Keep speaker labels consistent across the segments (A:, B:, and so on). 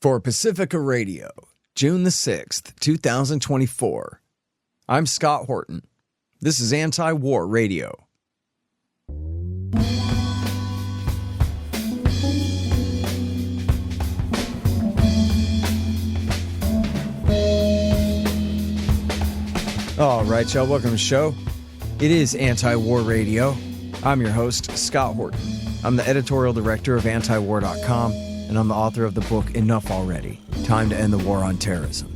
A: For Pacifica Radio, June the 6th, 2024. I'm Scott Horton. This is Antiwar Radio. All right, y'all, welcome to the show. It is Antiwar Radio. I'm your host, Scott Horton. I'm the editorial director of Antiwar.com, and I'm the author of the book, Enough Already, Time to End the War on Terrorism.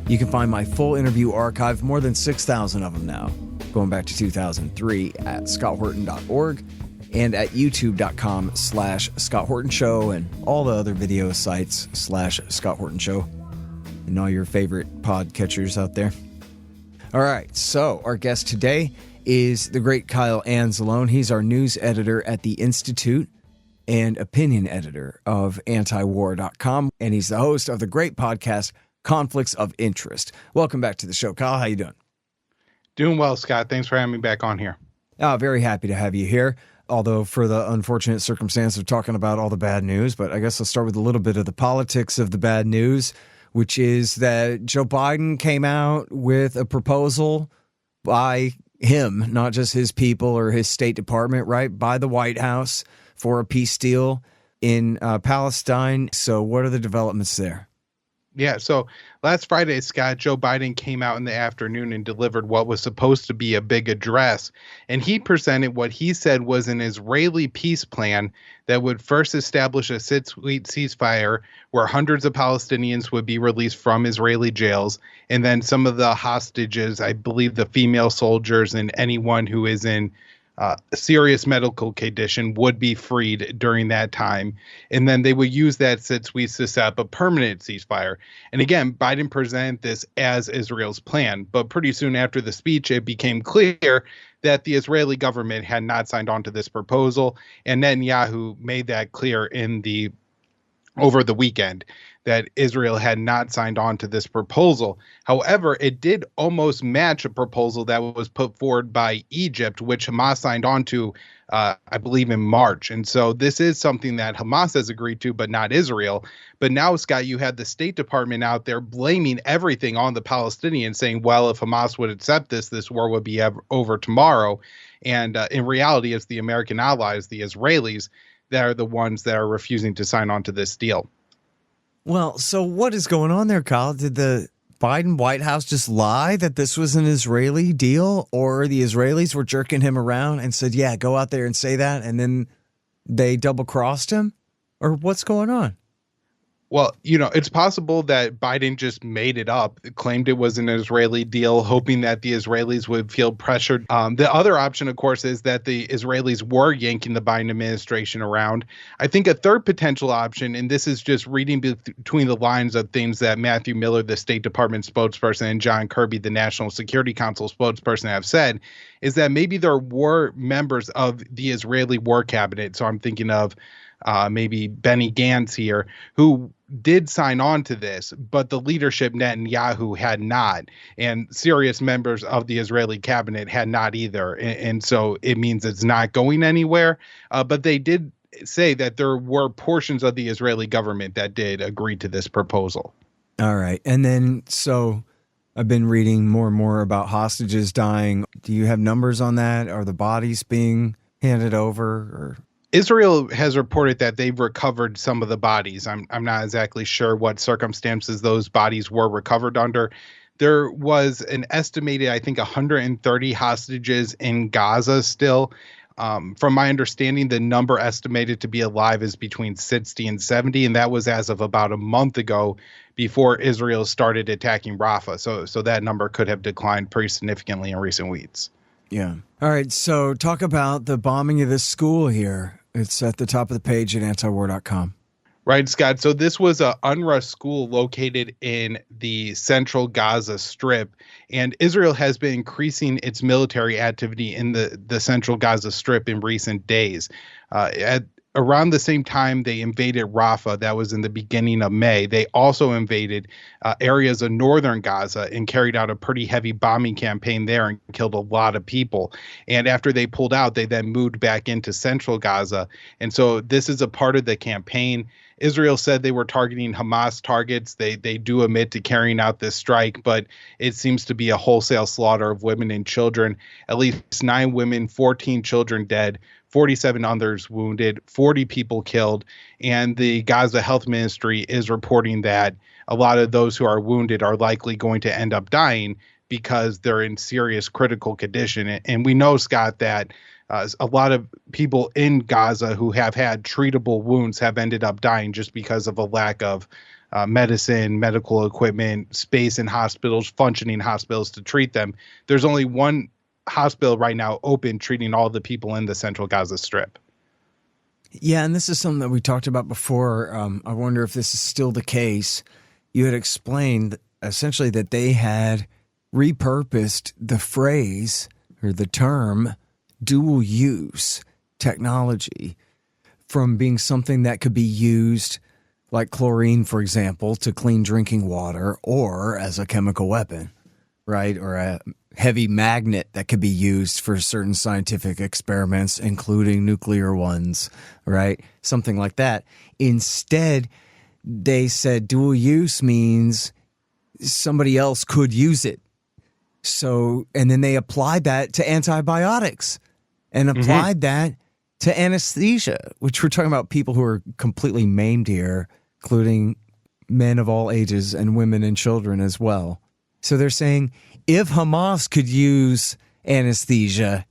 A: You can find my full interview archive, more than 6,000 of them now, going back to 2003 at scotthorton.org and at youtube.com/Scott Horton Show and all the other video sites /Scott Horton Show and all your favorite podcatchers out there. All right, so our guest today is the great Kyle Anzalone. He's our news editor at the Institute and opinion editor of Antiwar.com, and he's the host of the great podcast, Conflicts of Interest. Welcome back to the show, Kyle. How you doing?
B: Doing well, Scott. Thanks for having me back on here.
A: Very happy to have you here, although for the unfortunate circumstance of talking about all the bad news. But I guess I'll start with a little bit of the politics of the bad news, which is that Joe Biden came out with a proposal by him, not just his people or his State Department, right, by the White House for a peace deal in Palestine. So what are the developments there?
B: Yeah, so last Friday, Scott, Joe Biden came out in the afternoon and delivered what was supposed to be a big address. And he presented what he said was an Israeli peace plan that would first establish a 6-week ceasefire where hundreds of Palestinians would be released from Israeli jails. And then some of the hostages, I believe the female soldiers and anyone who is in serious medical condition would be freed during that time. And then they would use that 6 weeks to set up a permanent ceasefire. And again, Biden presented this as Israel's plan. But pretty soon after the speech, it became clear that the Israeli government had not signed on to this proposal. And Netanyahu made that clear over the weekend that Israel had not signed on to this proposal. However, it did almost match a proposal that was put forward by Egypt, which Hamas signed on to, I believe, in March. And so this is something that Hamas has agreed to, but not Israel. But now, Scott, you had the State Department out there blaming everything on the Palestinians, saying, well, if Hamas would accept this war would be over tomorrow. And in reality, it's the American allies, the Israelis, that are the ones that are refusing to sign on to this deal.
A: Well, so what is going on there, Kyle? Did the Biden White House just lie that this was an Israeli deal, or the Israelis were jerking him around and said, yeah, go out there and say that, and then they double-crossed him? Or what's going on?
B: Well, it's possible that Biden just made it up, claimed it was an Israeli deal, hoping that the Israelis would feel pressured. The other option, of course, is that the Israelis were yanking the Biden administration around. I think a third potential option, and this is just reading between the lines of things that Matthew Miller, the State Department spokesperson, and John Kirby, the National Security Council spokesperson, have said, is that maybe there were members of the Israeli war cabinet. So I'm thinking of maybe Benny Gantz here, who did sign on to this, but the leadership, Netanyahu, had not, and serious members of the Israeli cabinet had not either. And so it means it's not going anywhere. But they did say that there were portions of the Israeli government that did agree to this proposal.
A: All right. And then, so I've been reading more and more about hostages dying. Do you have numbers on that? Are the bodies being handed over, or?
B: Israel has reported that they've recovered some of the bodies. I'm not exactly sure what circumstances those bodies were recovered under. There was an estimated, I think, 130 hostages in Gaza still. From my understanding, the number estimated to be alive is between 60 and 70, and that was as of about a month ago before Israel started attacking Rafah. So that number could have declined pretty significantly in recent weeks.
A: Yeah. All right, so talk about the bombing of this school here. It's at the top of the page at antiwar.com.
B: Right, Scott. So this was a UNRWA school located in the central Gaza Strip, and Israel has been increasing its military activity in the central Gaza Strip in recent days. At around the same time they invaded Rafah, that was in the beginning of May, they also invaded areas of northern Gaza and carried out a pretty heavy bombing campaign there and killed a lot of people. And after they pulled out, they then moved back into central Gaza. And so this is a part of the campaign. Israel said they were targeting Hamas targets. They do admit to carrying out this strike, but it seems to be a wholesale slaughter of women and children. At least 9 women, 14 children dead, 47 others wounded, 40 people killed. And the Gaza Health Ministry is reporting that a lot of those who are wounded are likely going to end up dying because they're in serious critical condition. And we know, Scott, that a lot of people in Gaza who have had treatable wounds have ended up dying just because of a lack of medicine, medical equipment, space in hospitals, functioning hospitals to treat them. There's only one hospital right now open treating all the people in the central Gaza Strip.
A: Yeah, and this is something that we talked about before. I wonder if this is still the case. You had explained essentially that they had repurposed the phrase or the term dual use technology from being something that could be used like chlorine, for example, to clean drinking water or as a chemical weapon, right? Or a heavy magnet that could be used for certain scientific experiments, including nuclear ones, right? Something like that. Instead, they said dual use means somebody else could use it. So, and then they applied that to antibiotics and applied that to anesthesia, which we're talking about people who are completely maimed here, including men of all ages and women and children as well. So they're saying if Hamas could use anesthesia,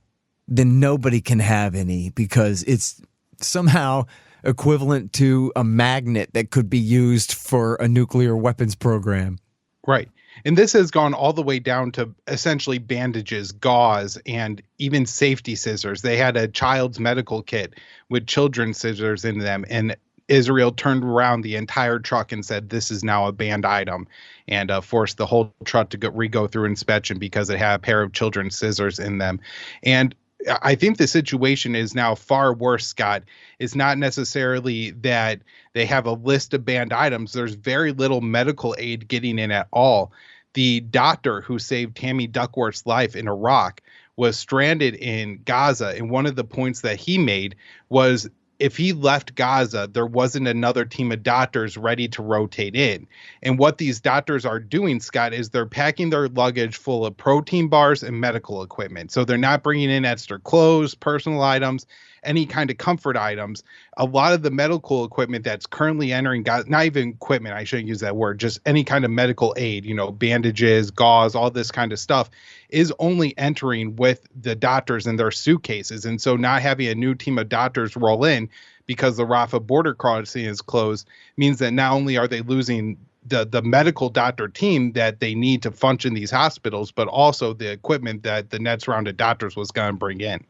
A: then nobody can have any because it's somehow equivalent to a magnet that could be used for a nuclear weapons program.
B: Right. And this has gone all the way down to essentially bandages, gauze, and even safety scissors. They had a child's medical kit with children's scissors in them, and Israel turned around the entire truck and said, this is now a banned item, and forced the whole truck to re-go through inspection because it had a pair of children's scissors in them. And I think the situation is now far worse, Scott. It's not necessarily that they have a list of banned items. There's very little medical aid getting in at all. The doctor who saved Tammy Duckworth's life in Iraq was stranded in Gaza. And one of the points that he made was if he left Gaza, there wasn't another team of doctors ready to rotate in. And what these doctors are doing, Scott, is they're packing their luggage full of protein bars and medical equipment. So they're not bringing in extra clothes, personal items, any kind of comfort items. A lot of the medical equipment that's currently entering Gaza, not even equipment, I shouldn't use that word, just any kind of medical aid, bandages, gauze, all this kind of stuff, is only entering with the doctors in their suitcases. And so not having a new team of doctors roll in because the Rafah border crossing is closed means that not only are they losing the medical doctor team that they need to function these hospitals, but also the equipment that the next round of doctors was going to bring in.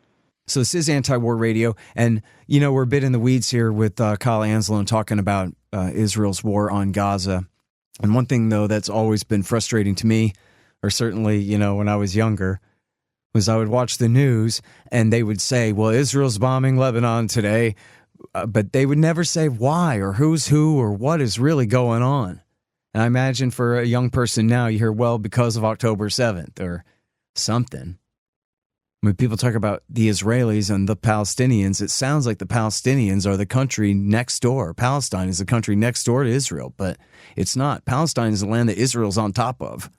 A: So this is Anti-War Radio, and, we're a bit in the weeds here with Kyle Anzalone talking about Israel's war on Gaza. And one thing, though, that's always been frustrating to me, or certainly, when I was younger, was I would watch the news, and they would say, well, Israel's bombing Lebanon today, but they would never say why or who's who or what is really going on. And I imagine for a young person now, you hear, well, because of October 7th or something. When people talk about the Israelis and the Palestinians, it sounds like the Palestinians are the country next door. Palestine is the country next door to Israel, but it's not. Palestine is the land that Israel's on top of.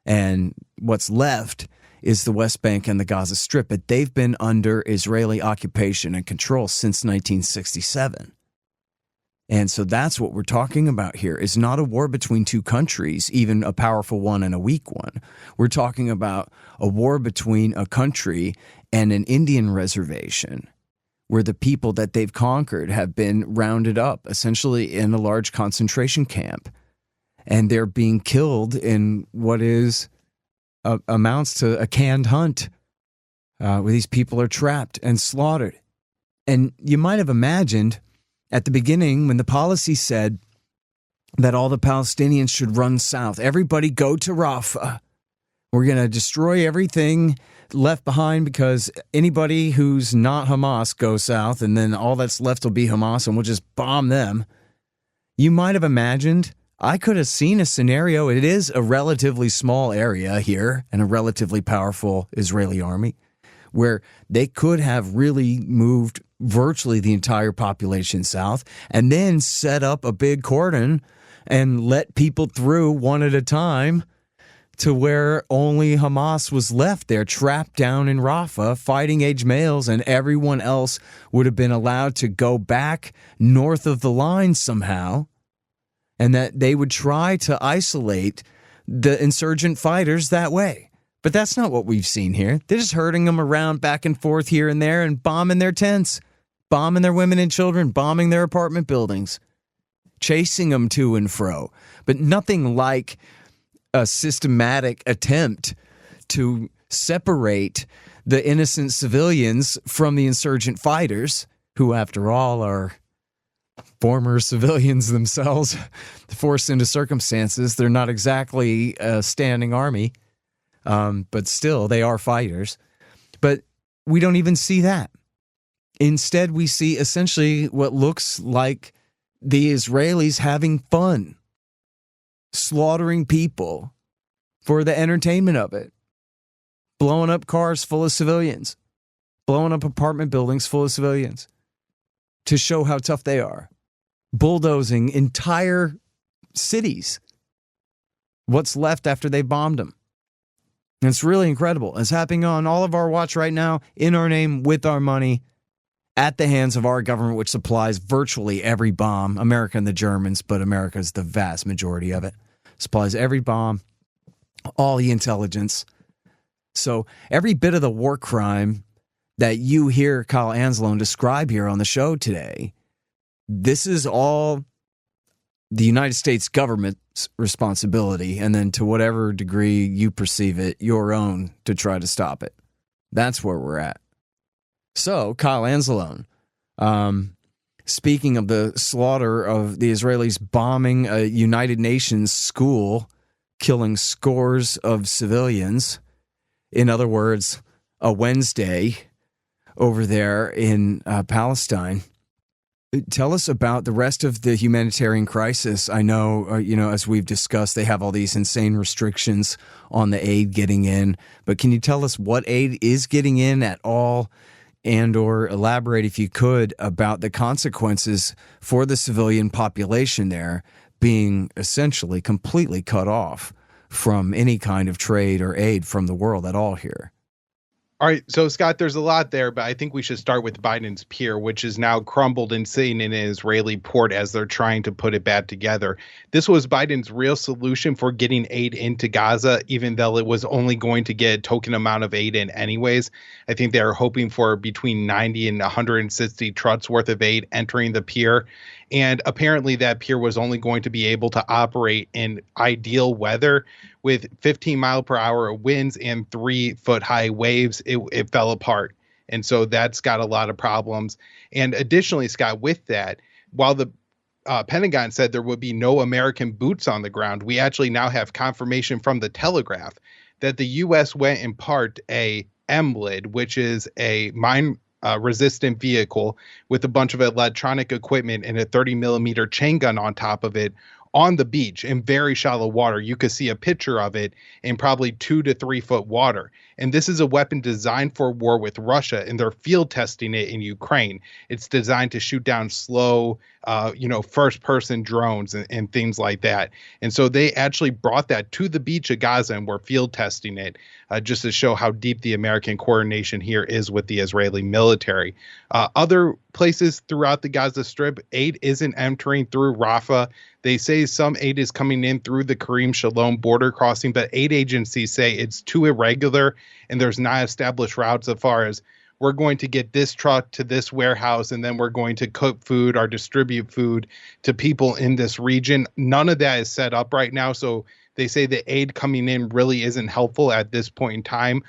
A: And what's left is the West Bank and the Gaza Strip, but they've been under Israeli occupation and control since 1967. And so that's what we're talking about here. It's not a war between two countries, even a powerful one and a weak one. We're talking about a war between a country and an Indian reservation where the people that they've conquered have been rounded up, essentially in a large concentration camp. And they're being killed in what is amounts to a canned hunt, where these people are trapped and slaughtered. And you might have imagined at the beginning, when the policy said that all the Palestinians should run south, everybody go to Rafah. We're going to destroy everything left behind because anybody who's not Hamas goes south, and then all that's left will be Hamas, and we'll just bomb them. You might have imagined, I could have seen a scenario. It is a relatively small area here and a relatively powerful Israeli army where they could have really moved virtually the entire population south, and then set up a big cordon and let people through one at a time to where only Hamas was left there, trapped down in Rafah, fighting age males, and everyone else would have been allowed to go back north of the line somehow, and that they would try to isolate the insurgent fighters that way. But that's not what we've seen here. They're just herding them around back and forth here and there and bombing their tents, bombing their women and children, bombing their apartment buildings, chasing them to and fro. But nothing like a systematic attempt to separate the innocent civilians from the insurgent fighters, who, after all, are former civilians themselves, forced into circumstances. They're not exactly a standing army, but still, they are fighters. But we don't even see that. Instead, we see essentially what looks like the Israelis having fun, slaughtering people for the entertainment of it, blowing up cars full of civilians, blowing up apartment buildings full of civilians to show how tough they are, bulldozing entire cities, what's left after they bombed them. And it's really incredible. It's happening on all of our watch right now, in our name, with our money, at the hands of our government, which supplies virtually every bomb. America and the Germans, but America's the vast majority of it. Supplies every bomb, all the intelligence. So every bit of the war crime that you hear Kyle Anzalone describe here on the show today, this is all the United States government's responsibility, and then to whatever degree you perceive it, your own, to try to stop it. That's where we're at. So, Kyle Anzalone, speaking of the slaughter of the Israelis bombing a United Nations school, killing scores of civilians, in other words, a Wednesday over there in Palestine. Tell us about the rest of the humanitarian crisis. I know, as we've discussed, they have all these insane restrictions on the aid getting in. But can you tell us what aid is getting in at all, and or elaborate, if you could, about the consequences for the civilian population there being essentially completely cut off from any kind of trade or aid from the world at all here?
B: All right, so Scott, there's a lot there, but I think we should start with Biden's pier, which is now crumbled and sitting in an Israeli port as they're trying to put it back together. This was Biden's real solution for getting aid into Gaza, even though it was only going to get a token amount of aid in anyways. I think they are hoping for between 90 and 160 trucks worth of aid entering the pier. And apparently that pier was only going to be able to operate in ideal weather with 15 mile per hour winds and 3-foot high waves. It fell apart. And so that's got a lot of problems. And additionally, Scott, with that, while the Pentagon said there would be no American boots on the ground, we actually now have confirmation from the Telegraph that the U.S. went and parked a MLID, which is a mine resistant vehicle with a bunch of electronic equipment and a 30 millimeter chain gun on top of it on the beach in very shallow water. You could see a picture of it in probably 2 to 3 foot water. And this is a weapon designed for war with Russia, and they're field testing it in Ukraine. It's designed to shoot down slow, first person drones and things like that. And so they actually brought that to the beach of Gaza and were field testing it just to show how deep the American coordination here is with the Israeli military. Other places throughout the Gaza Strip, aid isn't entering through Rafah. They say some aid is coming in through the Karim Shalom border crossing, but aid agencies say it's too irregular and there's not established routes as far as we're going to get this truck to this warehouse and then we're going to cook food or distribute food to people in this region. None of that is set up right now. So they say the aid coming in really isn't helpful at this point in time.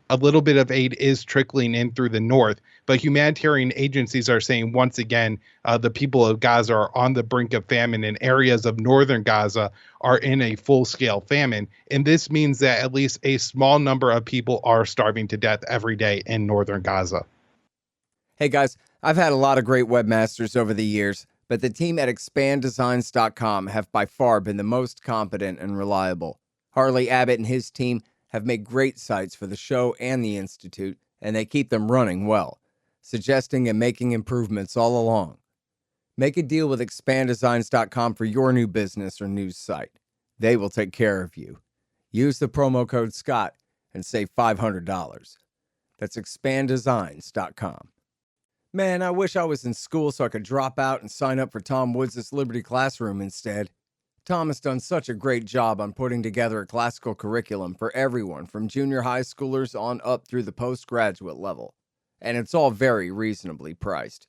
B: A little bit of aid is trickling in through the north, but humanitarian agencies are saying once again, the people of Gaza are on the brink of famine, and areas of northern Gaza are in a full-scale famine. And this means that at least a small number of people are starving to death every day in northern Gaza.
C: Hey guys, I've had a lot of great webmasters over the years, but the team at expanddesigns.com have by far been the most competent and reliable. Harley Abbott and his team have made great sites for the show and the Institute, and they keep them running well. suggesting and making improvements all along. Make a deal with expanddesigns.com for your new business or news site. They will take care of you. Use the promo code SCOTT and save $500. That's expanddesigns.com. Man, I wish I was in school so I could drop out and sign up for Tom Woods' Liberty Classroom instead. Tom has done such a great job on putting together a classical curriculum for everyone from junior high schoolers on up through the postgraduate level. And it's all very reasonably priced.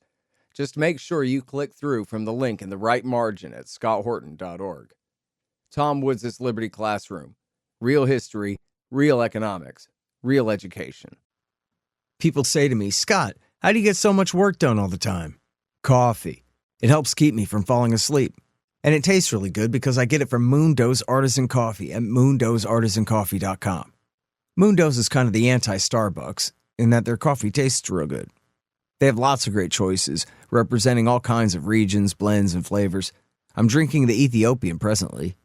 C: Just make sure you click through from the link in the right margin at scotthorton.org. Tom Woods' Liberty Classroom. Real history, real economics, real education.
A: People say to me, Scott, how do you get so much work done all the time? Coffee. It helps keep me from falling asleep. And it tastes really good because I get it from Moondo's Artisan Coffee at moondosartisancoffee.com. Moondo's is kind of the anti-Starbucks in that their coffee tastes real good. They have lots of great choices, representing all kinds of regions, blends, and flavors. I'm drinking the Ethiopian presently.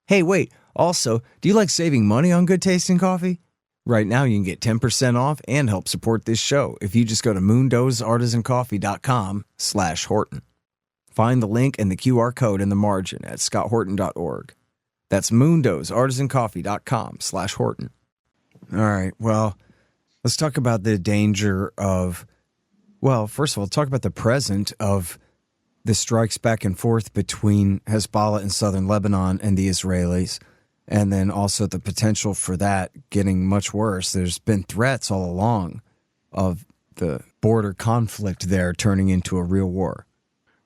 A: Hey, wait, also, do you like saving money on good-tasting coffee? Right now, you can get 10% off and help support this show if you just go to moondosartisancoffee.com/Horton. Find the link and the QR code in the margin at scotthorton.org. That's moondosartisancoffee.com/Horton. All right, well, let's talk about the danger of, well, first of all, talk about the present of the strikes back and forth between Hezbollah in southern Lebanon and the Israelis, and then also the potential for that getting much worse. There's been threats all along of the border conflict there turning into a real war.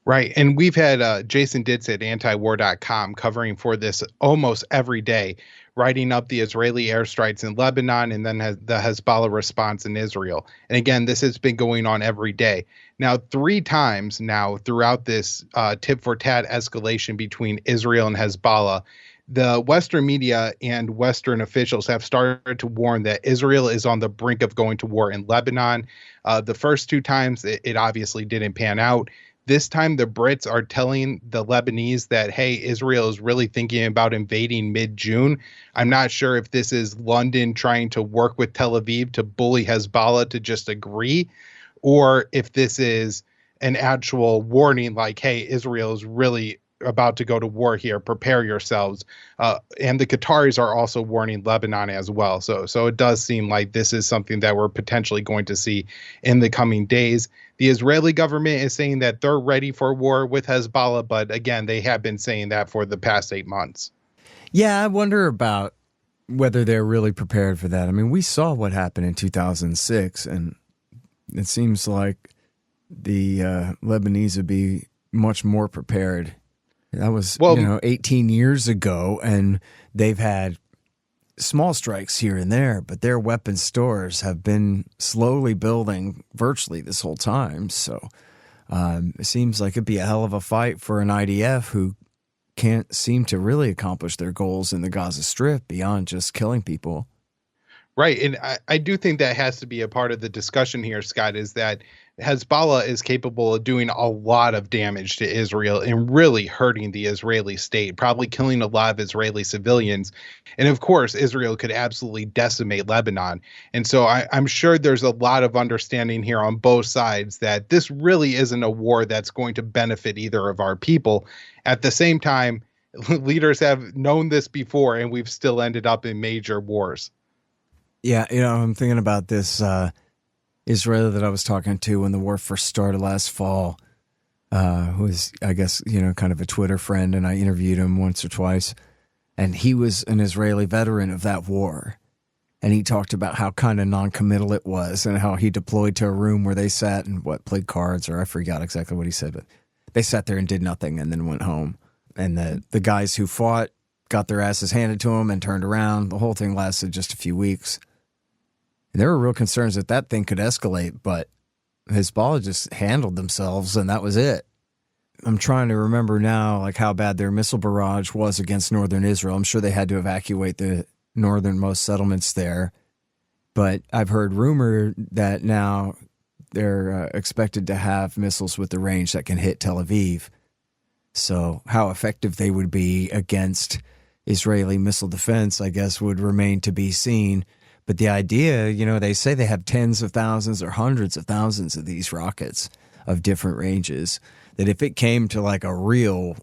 B: Right. And we've had Jason Ditz at Antiwar.com covering for this almost every day, writing up the Israeli airstrikes in Lebanon and then the Hezbollah response in Israel. And again, this has been going on every day. Now, 3 times now throughout this tit-for-tat escalation between Israel and Hezbollah, the Western media and Western officials have started to warn that Israel is on the brink of going to war in Lebanon. The first 2 times, it obviously didn't pan out. This time, the Brits are telling the Lebanese that, hey, Israel is really thinking about invading mid-June. I'm not sure if this is London trying to work with Tel Aviv to bully Hezbollah to just agree, or if this is an actual warning like, hey, Israel is really about to go to war here. Prepare yourselves. And the Qataris are also warning Lebanon as well. So it does seem like this is something that we're potentially going to see in the coming days. The Israeli government is saying that they're ready for war with Hezbollah, but again, they have been saying that for the past 8 months.
A: Yeah, I wonder about whether they're really prepared for that. I mean, we saw what happened in 2006, and it seems like the Lebanese would be much more prepared. That was, 18 years ago, and they've had small strikes here and there, but their weapon stores have been slowly building virtually this whole time. So it seems like it'd be a hell of a fight for an IDF who can't seem to really accomplish their goals in the Gaza Strip beyond just killing people.
B: Right. And I do think that has to be a part of the discussion here, Scott, is that Hezbollah is capable of doing a lot of damage to Israel and really hurting the Israeli state, probably killing a lot of Israeli civilians. And of course, Israel could absolutely decimate Lebanon. And so I'm sure there's a lot of understanding here on both sides that this really isn't a war that's going to benefit either of our people. At the same time, leaders have known this before, and we've still ended up in major wars.
A: Yeah, I'm thinking about this Israeli that I was talking to when the war first started last fall, who was, I guess, kind of a Twitter friend, and I interviewed him once or twice. And he was an Israeli veteran of that war. And he talked about how kind of non-committal it was and how he deployed to a room where they sat and played cards, or I forgot exactly what he said, but they sat there and did nothing and then went home. And the guys who fought got their asses handed to them and turned around. The whole thing lasted just a few weeks. And there were real concerns that thing could escalate, but Hezbollah just handled themselves, and that was it. I'm trying to remember now, like, how bad their missile barrage was against northern Israel. I'm sure they had to evacuate the northernmost settlements there. But I've heard rumor that now they're expected to have missiles with the range that can hit Tel Aviv. So how effective they would be against Israeli missile defense, I guess, would remain to be seen. But the idea, they say they have tens of thousands or hundreds of thousands of these rockets of different ranges, that if it came to like a real,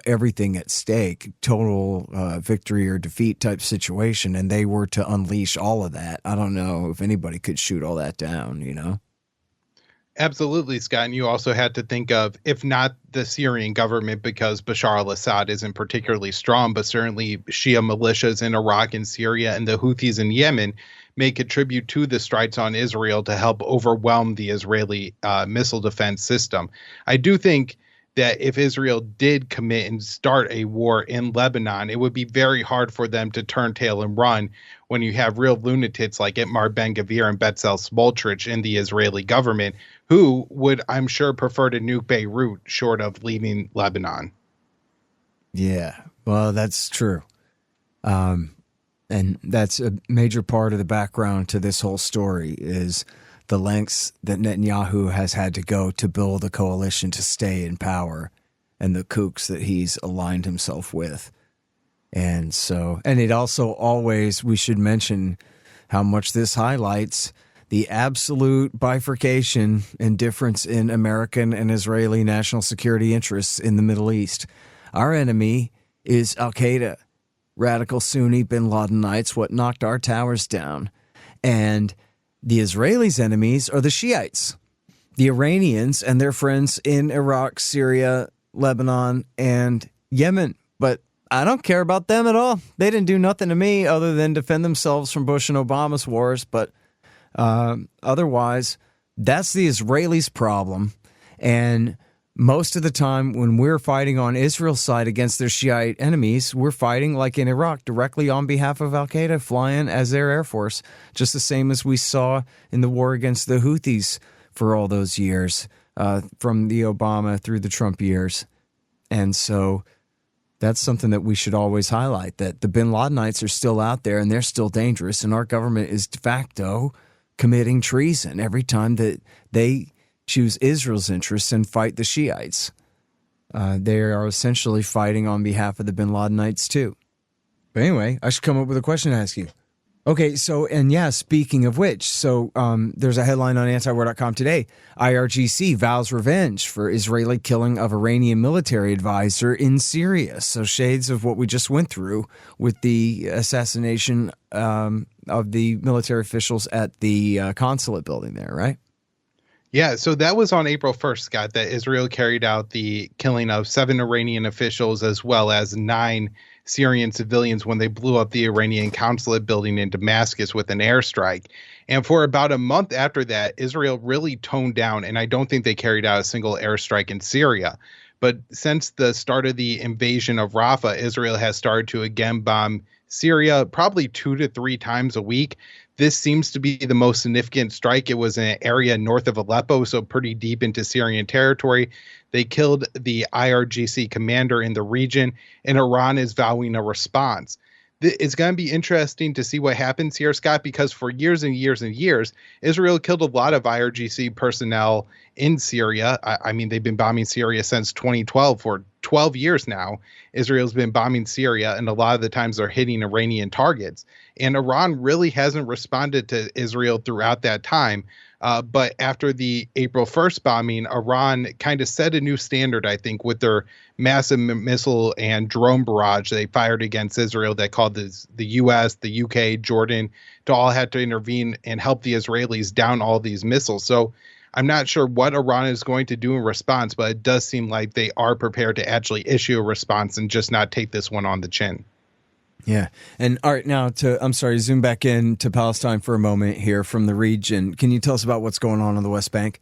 A: everything at stake, total victory or defeat type situation, and they were to unleash all of that, I don't know if anybody could shoot all that down.
B: Absolutely, Scott. And you also had to think of, if not the Syrian government, because Bashar al-Assad isn't particularly strong, but certainly Shia militias in Iraq and Syria and the Houthis in Yemen may contribute to the strikes on Israel to help overwhelm the Israeli missile defense system. I do think that if Israel did commit and start a war in Lebanon, it would be very hard for them to turn tail and run when you have real lunatics like Itamar Ben-Gvir and Bezalel Smotrich in the Israeli government, who would, I'm sure, prefer to nuke Beirut short of leaving Lebanon.
A: Yeah, well, that's true. And that's a major part of the background to this whole story is the lengths that Netanyahu has had to go to build a coalition to stay in power and the kooks that he's aligned himself with. And it also always, we should mention how much this highlights the absolute bifurcation and difference in American and Israeli national security interests in the Middle East. Our enemy is Al-Qaeda, radical Sunni bin Ladenites, what knocked our towers down. And the Israelis' enemies are the Shiites, the Iranians and their friends in Iraq, Syria, Lebanon, and Yemen. But I don't care about them at all. They didn't do nothing to me other than defend themselves from Bush and Obama's wars. But otherwise, that's the Israelis' problem. And most of the time when we're fighting on Israel's side against their Shiite enemies, we're fighting like in Iraq directly on behalf of Al-Qaeda, flying as their air force, just the same as we saw in the war against the Houthis for all those years, from the Obama through the Trump years. And so that's something that we should always highlight, that the bin Ladenites are still out there and they're still dangerous, and our government is de facto committing treason every time that they choose Israel's interests and fight the Shiites. They are essentially fighting on behalf of the bin Ladenites too. But anyway, I should come up with a question to ask you. Okay, so, and yeah, speaking of which, so there's a headline on Antiwar.com today. IRGC vows revenge for Israeli killing of Iranian military advisor in Syria. So shades of what we just went through with the assassination of the military officials at the consulate building there, right?
B: Yeah, so that was on April 1st, Scott, that Israel carried out the killing of 7 Iranian officials as well as 9 Syrian civilians when they blew up the Iranian consulate building in Damascus with an airstrike. And for about a month after that, Israel really toned down, and I don't think they carried out a single airstrike in Syria. But since the start of the invasion of Rafah, Israel has started to again bomb Syria probably 2 to 3 times a week. This seems to be the most significant strike. It was in an area north of Aleppo, so pretty deep into Syrian territory. They killed the IRGC commander in the region, and Iran is vowing a response. It's going to be interesting to see what happens here, Scott, because for years and years and years, Israel killed a lot of IRGC personnel in Syria. I mean, they've been bombing Syria since 2012. For 12 years now, Israel's been bombing Syria, and a lot of the times they're hitting Iranian targets. And Iran really hasn't responded to Israel throughout that time. But after the April 1st bombing, Iran kind of set a new standard, I think, with their massive missile and drone barrage they fired against Israel that called the U.S., the U.K., Jordan to all have to intervene and help the Israelis down all these missiles. So I'm not sure what Iran is going to do in response, but it does seem like they are prepared to actually issue a response and just not take this one on the chin.
A: Yeah. And all right, now zoom back in to Palestine for a moment here from the region. Can you tell us about what's going on the West Bank?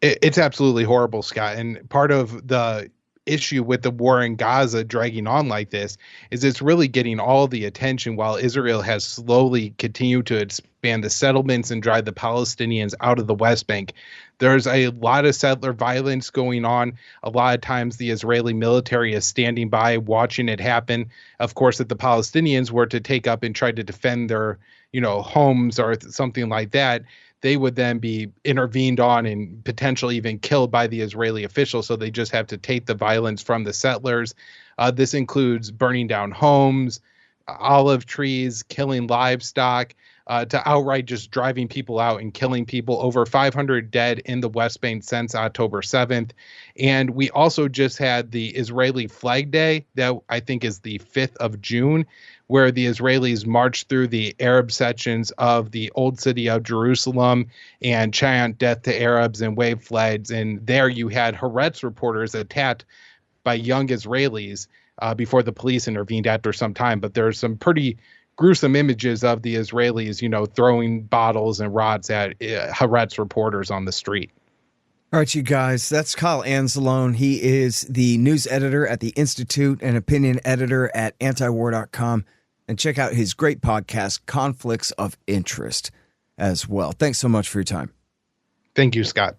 B: It's absolutely horrible, Scott. And part of the issue with the war in Gaza dragging on like this is it's really getting all the attention while Israel has slowly continued to expand the settlements and drive the Palestinians out of the West Bank. There's a lot of settler violence going on. A lot of times the Israeli military is standing by watching it happen. Of course, if the Palestinians were to take up and try to defend their, homes or something like that, they would then be intervened on and potentially even killed by the Israeli officials. So they just have to take the violence from the settlers. This includes burning down homes, olive trees, killing livestock, to outright just driving people out and killing people. Over 500 dead in the West Bank since October 7th. And we also just had the Israeli Flag Day, that I think is the 5th of June, where the Israelis marched through the Arab sections of the old city of Jerusalem and chant death to Arabs and waved flags. And there you had Haaretz reporters attacked by young Israelis before the police intervened after some time. But there's some pretty gruesome images of the Israelis, throwing bottles and rods at Haaretz reporters on the street.
A: All right, you guys, that's Kyle Anzalone. He is the news editor at the Institute and opinion editor at Antiwar.com. And check out his great podcast, Conflicts of Interest, as well. Thanks so much for your time.
B: Thank you, Scott.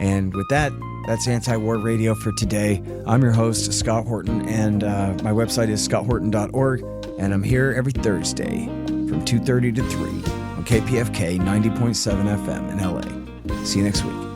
A: And with that, that's Anti-War Radio for today. I'm your host, Scott Horton, and my website is scotthorton.org. And I'm here every Thursday from 2:30 to 3 on KPFK 90.7 FM in LA. See you next week.